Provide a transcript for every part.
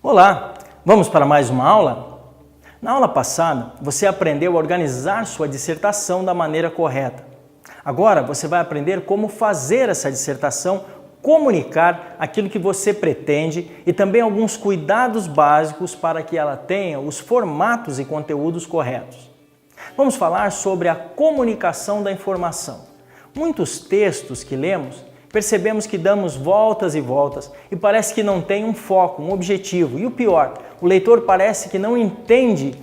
Olá, vamos para mais uma aula? Na aula passada, você aprendeu a organizar sua dissertação da maneira correta. Agora, você vai aprender como fazer essa dissertação, comunicar aquilo que você pretende e também alguns cuidados básicos para que ela tenha os formatos e conteúdos corretos. Vamos falar sobre a comunicação da informação. Muitos textos que lemos, percebemos que damos voltas e voltas e parece que não tem um foco, um objetivo. E o pior, o leitor parece que não entende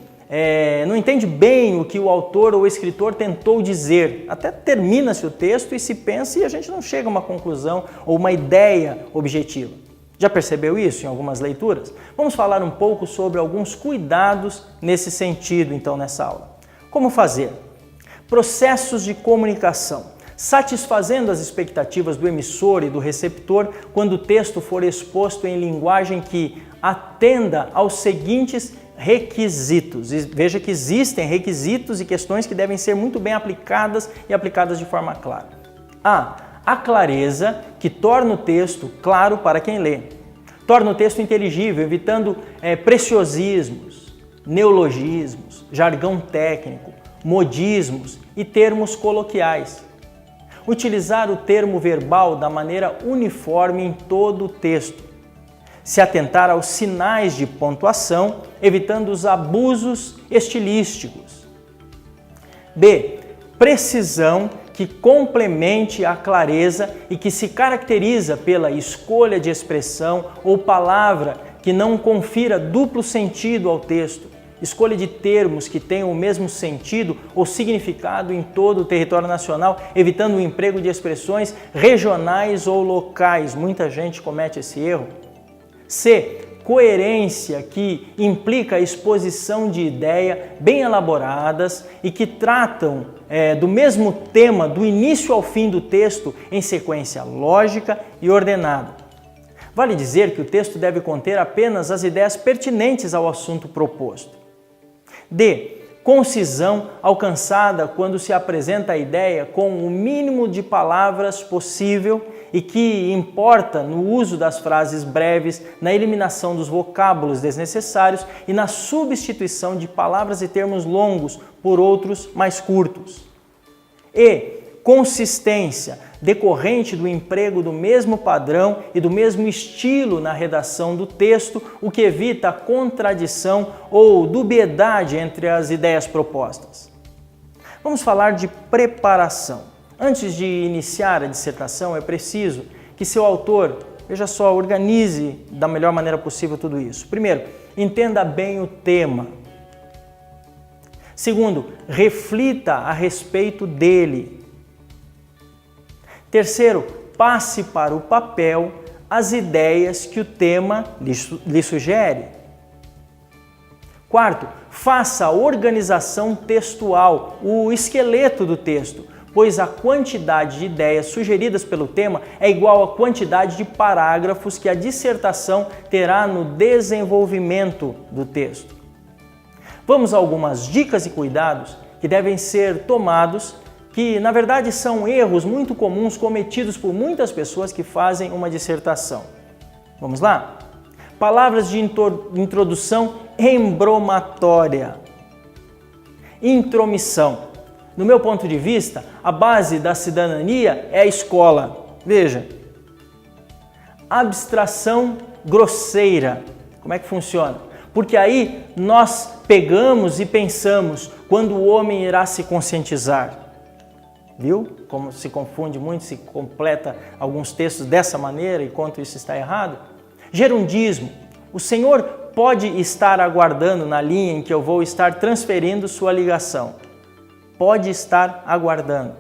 bem o que o autor ou o escritor tentou dizer. Até termina-se o texto e se pensa e a gente não chega a uma conclusão ou uma ideia objetiva. Já percebeu isso em algumas leituras? Vamos falar um pouco sobre alguns cuidados nesse sentido, então, nessa aula. Como fazer? Processos de comunicação. Satisfazendo as expectativas do emissor e do receptor quando o texto for exposto em linguagem que atenda aos seguintes requisitos. E veja que existem requisitos e questões que devem ser muito bem aplicadas e aplicadas de forma clara. A clareza, que torna o texto claro para quem lê. Torna o texto inteligível, evitando preciosismos, neologismos, jargão técnico, modismos e termos coloquiais. Utilizar o termo verbal da maneira uniforme em todo o texto. Se atentar aos sinais de pontuação, evitando os abusos estilísticos. B. Precisão que complemente a clareza e que se caracteriza pela escolha de expressão ou palavra que não confira duplo sentido ao texto. Escolha de termos que tenham o mesmo sentido ou significado em todo o território nacional, evitando o emprego de expressões regionais ou locais. Muita gente comete esse erro. C. Coerência, que implica a exposição de ideias bem elaboradas e que tratam do mesmo tema do início ao fim do texto em sequência lógica e ordenada. Vale dizer que o texto deve conter apenas as ideias pertinentes ao assunto proposto. D. Concisão alcançada quando se apresenta a ideia com o mínimo de palavras possível e que importa no uso das frases breves, na eliminação dos vocábulos desnecessários e na substituição de palavras e termos longos por outros mais curtos. E. Consistência, decorrente do emprego do mesmo padrão e do mesmo estilo na redação do texto, o que evita a contradição ou dubiedade entre as ideias propostas. Vamos falar de preparação. Antes de iniciar a dissertação, é preciso que seu autor, veja só, organize da melhor maneira possível tudo isso. Primeiro, entenda bem o tema. Segundo, reflita a respeito dele. Terceiro, passe para o papel as ideias que o tema lhe sugere. Quarto, faça a organização textual, o esqueleto do texto, pois a quantidade de ideias sugeridas pelo tema é igual à quantidade de parágrafos que a dissertação terá no desenvolvimento do texto. Vamos a algumas dicas e cuidados que devem ser tomados, que na verdade são erros muito comuns cometidos por muitas pessoas que fazem uma dissertação. Vamos lá? Palavras de introdução embromatória. Intromissão. No meu ponto de vista, a base da cidadania é a escola. Veja. Abstração grosseira. Como é que funciona? Porque aí nós pegamos e pensamos quando o homem irá se conscientizar. Viu? Como se confunde muito, se completa alguns textos dessa maneira e quanto isso está errado. Gerundismo. O senhor pode estar aguardando na linha em que eu vou estar transferindo sua ligação. Pode estar aguardando.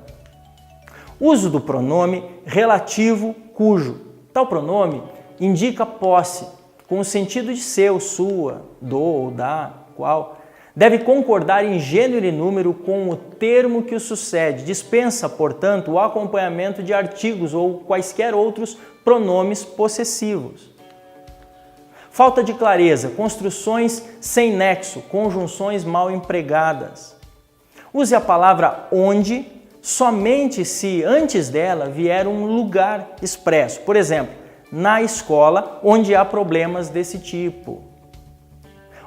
Uso do pronome relativo cujo. Tal pronome indica posse, com o sentido de seu, sua, do ou da, qual. Deve concordar em gênero e número com o termo que o sucede. Dispensa, portanto, o acompanhamento de artigos ou quaisquer outros pronomes possessivos. Falta de clareza, construções sem nexo, conjunções mal empregadas. Use a palavra onde somente se antes dela vier um lugar expresso. Por exemplo, na escola onde há problemas desse tipo.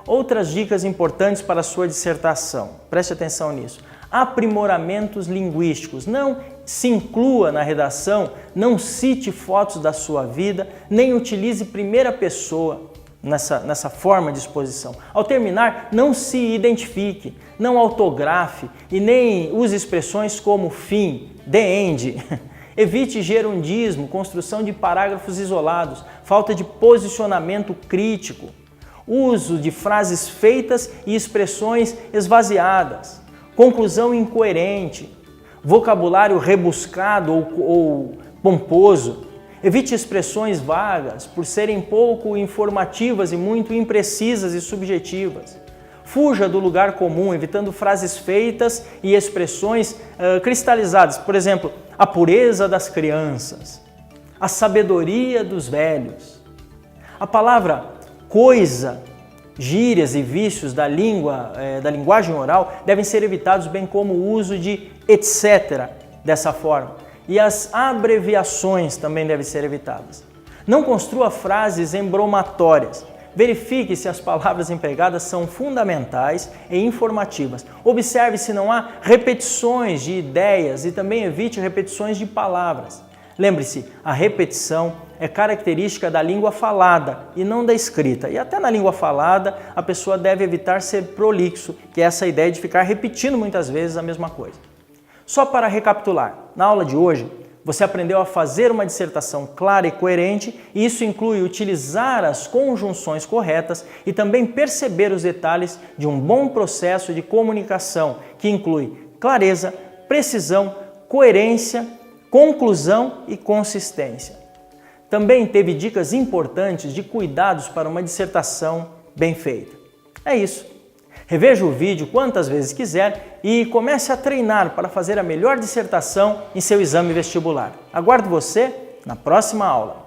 Outras dicas importantes para a sua dissertação, preste atenção nisso. Aprimoramentos linguísticos. Não se inclua na redação, não cite fotos da sua vida, nem utilize primeira pessoa nessa forma de exposição. Ao terminar, não se identifique, não autografe e nem use expressões como fim, the end. Evite gerundismo, construção de parágrafos isolados, falta de posicionamento crítico, uso de frases feitas e expressões esvaziadas, conclusão incoerente, vocabulário rebuscado ou pomposo. Evite expressões vagas por serem pouco informativas e muito imprecisas e subjetivas. Fuja do lugar comum, evitando frases feitas e expressões cristalizadas. Por exemplo, a pureza das crianças, a sabedoria dos velhos. A palavra coisa, gírias e vícios da linguagem oral devem ser evitados, bem como o uso de etc. dessa forma. E as abreviações também devem ser evitadas. Não construa frases embromatórias. Verifique se as palavras empregadas são fundamentais e informativas. Observe se não há repetições de ideias e também evite repetições de palavras. Lembre-se, a repetição é característica da língua falada e não da escrita. E até na língua falada, a pessoa deve evitar ser prolixo, que é essa ideia de ficar repetindo muitas vezes a mesma coisa. Só para recapitular, na aula de hoje, você aprendeu a fazer uma dissertação clara e coerente, e isso inclui utilizar as conjunções corretas e também perceber os detalhes de um bom processo de comunicação, que inclui clareza, precisão, coerência, conclusão e consistência. Também teve dicas importantes de cuidados para uma dissertação bem feita. É isso. Reveja o vídeo quantas vezes quiser e comece a treinar para fazer a melhor dissertação em seu exame vestibular. Aguardo você na próxima aula.